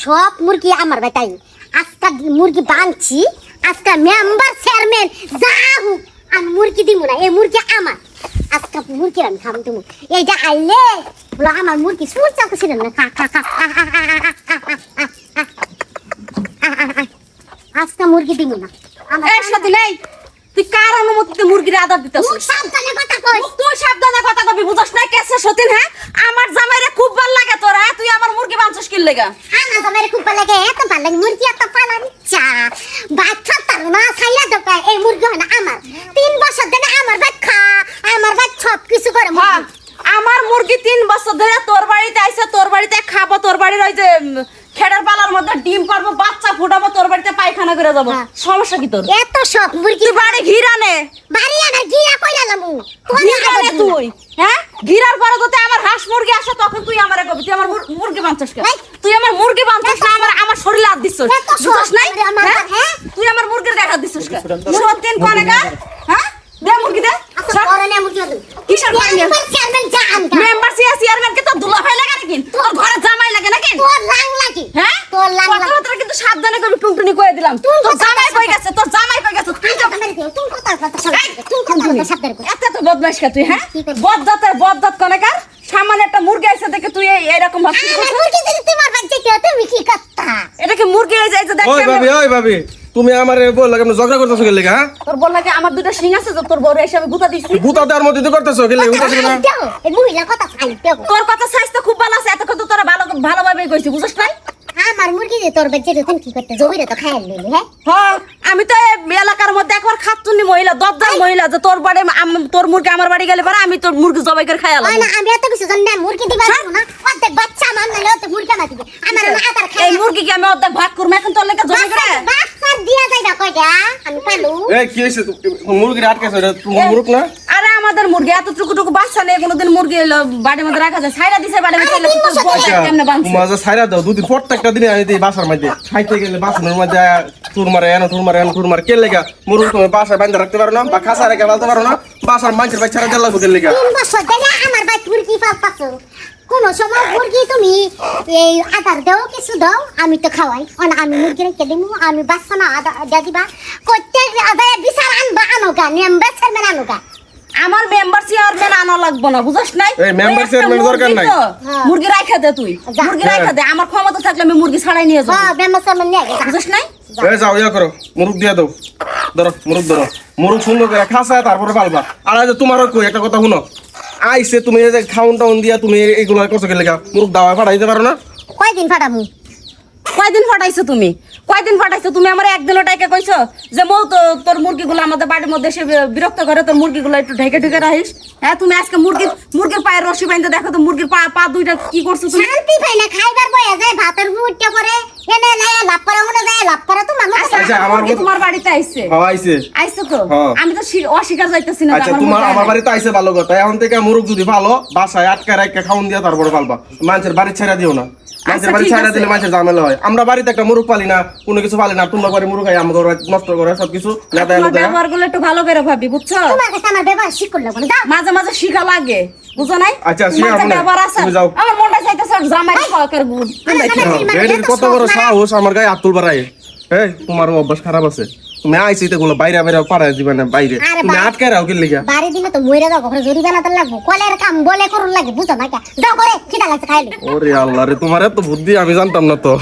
সব মুরগি আমার বেটাই আজকা মুরগি বানছি আজকা মেম্বার চেয়ারম্যান যা হোক আমি মুরগি দিব না এই মুরগি আমার আজকা মুরগি আমি খাম তুমি এইটা আইলে বলো আমার মুরগি সুর চাকু ছিল না খা খা খা আজকা মুরগি দিব না এই সাথে নাই তুই কার অনুমতিতে মুরগির আদর দিতেছিস? মুখ সাবধানে কথা কই তুই সাবধানে কথা কবি, বুঝছ না কেসে সতীন? হ্যাঁ, আমার জামাইরে খুব ভালো লাগে তোর। হ্যাঁ, তুই আমার মুরগি বাঁচছিস কি লেগা? আমার তো মেরে খুব ভালো লাগে এত ভালো লাগে মুরগি এত পালন চা বাচ্চা তার মা ছাইয়া দোকা এই মুরগি হয় না আমার 3 বছর ধরে আমার বাচ্চা আমার বাচ্চা সব কিছু করে হ্যাঁ, আমার মুরগি 3 বছর ধরে তোর বাড়িতে আইছে, তোর বাড়িতে খাবো, তোর বাড়ির ওই যে খেড়ার পালার মধ্যে ডিম পারবো, বাচ্চা ফুটাবো, তোর বাড়িতে পায়খানা করে যাবো। সমস্যা কি তোর? এত সব মুরগি বাড়ি ঘিরানে বাড়ি আমার গিয়া কইলা লামু ঘিরানে তুই। হ্যাঁ, ঘিরার পরে যদি আমার হাঁস মুরগি আসে তখন তুই আমারে কবি তুই আমার মুরগি বাঁচছিস কেন? তুই আমার মুরগি বাঁচছিস না, আমার শরীরে হাত দিছিস, বুঝছ নাই? হ্যাঁ, তুই আমার মুরগির দেখা দিছিস কেন? সত্যিন কোনে গা? হ্যাঁ, দে মুরগি দে। করনে মুরগি দে কিসের করনে? চেয়ারম্যান জান মেম্বার চেয়ারম্যান কে তো দুলা ভাই লাগে নাকি? তোর ঘরে জামাই লাগে নাকি? তোর লাং লাগি হ্যাঁ, তোর লাং লাগি তোর কিন্তু সাবধানে করবি, টুনটুনি কই দিলাম। তোর জামাই কই গেছে? তোর জামাই কই গেছে? তুই যখন তুমি কথা সাবধানে কই এত তো বদমাইশ কা তুই? হ্যাঁ, বদদাত কোনেকার সামান্য একটা মুরগি আইছে দেখে তুই এরকম ভাবছিস? আমার মুরগি যদি তোমার বাচ্চা কে তুমি কি করতা এটা কি মুরগি হয়ে যায় যে দেখ? ওই ভাবি তুমি আমারে বল লাগে ঝগড়া করতেছো কি লাগা? হ্যাঁ, তোর বল লাগে আমার দুটো শিং আছে তো তোর বড় হিসাবে গুতা দিছি। গুতা দেওয়ার মধ্যে তুই করতেছো কি লাগা? উঠা না এই মহিলা কথা খাই দেবো তোর কথা স্বাস্থ্য খুব ভালো আছে, এতক্ষণ তো তোরা ভালোভাবে কইছি, বুঝছ নাই? আমার মুরগি যে তোর বাচ্চা তুমি কি করতে জমিরে তো খাইল নিলি হ্যাঁ হ্যাঁ, আমি তো এই এলাকার মধ্যে একবার খাতুনি মহিলা, দরদার মহিলা, যে তোর বাড়ি তোর মুরগি আমার বাড়ি গেলে পরে আমি তোর মুরগি জবাই করে খাইলাম। না আমি এত কিছু জানি না মুরগি দিবা না অর্ধেক বাচ্চা আমার নালে তো মুরগি না দিবে আমার আদার খাই এই মুরগি কি আমি অর্ধেক ভাগ করবো এখন তোর লেগে জবাই করে? বাচ্চা দিয়া যায় না কয়টা আমি পালু এই কি হইছে? মুরগি আটকাছো এটা তুমি মুরগ না? আরে আমাদের মুরগি এত টুকু বাচ্চা নেই, কোনোদিন মুরগি এলো বাড়ির মধ্যে রাখা যায়, ছাইরা দিছে বাড়ির মধ্যে কেমনে বাঁধছে? তোমার যে ছাইরা দাও দুদিন প্রত্যেকটা দিনে আমি দিই বাসার মধ্যে খাইতে গেলে বাসনের মধ্যে তুর মারে কে লেগা মুরগ তুমি বাসায় বাঁধা রাখতে পারো না বা খাসা রেখে ফেলতে পারো না, বাসার মানুষের বাচ্চা ছাড়া দেওয়া কে লেগা? 3 বছর ধরে আমার বাচ্চা মুরগি পালতাছো কোন সময় মুরগি তুমি এই আদার দাও কিছু দাও আমি তো খাওয়াই আমি মুরগি রেখে দিমু আমি বাচ্চা না আদা দিবা কইতে আদায় বিচার আনবা আনোগা নেম্বার চেয়ারম্যান আনোগা আমার মেম্বার চেয়ারম্যান আনা লাগবো না, বুঝছ নাই? এই member chairman দরকার নাই। মুরগি রাখা দে তুই, মুরগি রাখা দে, আমার ক্ষমতা থাকলে আমি মুরগি ছাড়াই নিয়ে যাবো, হ্যাঁ মেম্বার চেয়ারম্যান নিয়ে গেছে বুঝছ নাই? এই যাও ইয়া করো মুরগ দিয়া দাও, ধরো মুরগ সুন্দর করে খাসা তারপরে পালবা। আর আজ তোমারও কই একটা কথা শুনো, আইছে তুমি এই যে খাউন টাউন দিয়া তুমি এইগুলো কষ্ট কে লেগা মুরগ দাওয়া পাঠাইতে পারো না? কয়দিন ফাটামু কয়দিন ফাটাইছো তুমি? তুমি আমার একদিনও টাইকা কইছো যে মৌ তো তোর মুরগিগুলো আমাদের বাড়ির মধ্যে এসে বিরক্ত করে, তোর মুরগিগুলো একটু ঢেকে রাখিস। হ্যাঁ, তুমি আজকে মুরগির পায়ের রশি বাইন্ধে দেখো তো মুরগির পা দুইটা কি করছো তুমি? শান্তি পাই না খাইবার বয়া যায় ভাতের মুটটা করে এনে নাই লাভ করা মনে যায় লাভ করা তো মানুষ আচ্ছা আমার মুরগি তোমার বাড়িতে আইছে? আইছে তো হ্যাঁ। আমি তো অস্বীকার যাইতেছি না। আচ্ছা তোমার আমার বাড়িতে আইছে ভালো কথা, এখন থেকে মুরগ যদি ভালো বাসায় আটকা রাখা খাউন দিয়া তারপরে পালবা, মানুষের বাড়ি ছেড়া দিও না। মানুষের বাড়ি ছেড়া দিলে মানুষের ঝামেলা হয়। আমরা বাড়িতে একটা মুরগ পালি না, কোনো কিছু পালি না, তোমরা বাড়ি মুরগ খাই আমাকে নষ্ট করে সবকিছু ব্যবহার করলে একটু ভালো করে ভাবি, বুঝছো? তোমার কাছে আমার ব্যবহার শিখল না যাও মাঝে মাঝে শিখা লাগে, বুঝো নাই? আচ্ছা, শিখা মাঝে হবে না। ব্যবহার আছে। তুমি যাও। আমার মনটা চাইতেছে জামাই কয়েকের গুড় এর কত বড় সাহস আমার গায়ে হাত তুলবার আগে। এই তোমার অভ্যাস খারাপ আছে, তুমি আইছি তো গুলো বাইরে পাড়ায় দিবা না, বাইরে তুমি আটকে রাও কি লেগা? বাড়ি দিলে তো মইরা যাও ঘরে জরিমানা তো লাগবো কলের কাম বলে করুন লাগে বুঝো না যাও করে খিদা লাগছে খাইলে ওরে আল্লাহ রে, তোমার এত বুদ্ধি আমি জানতাম না তো।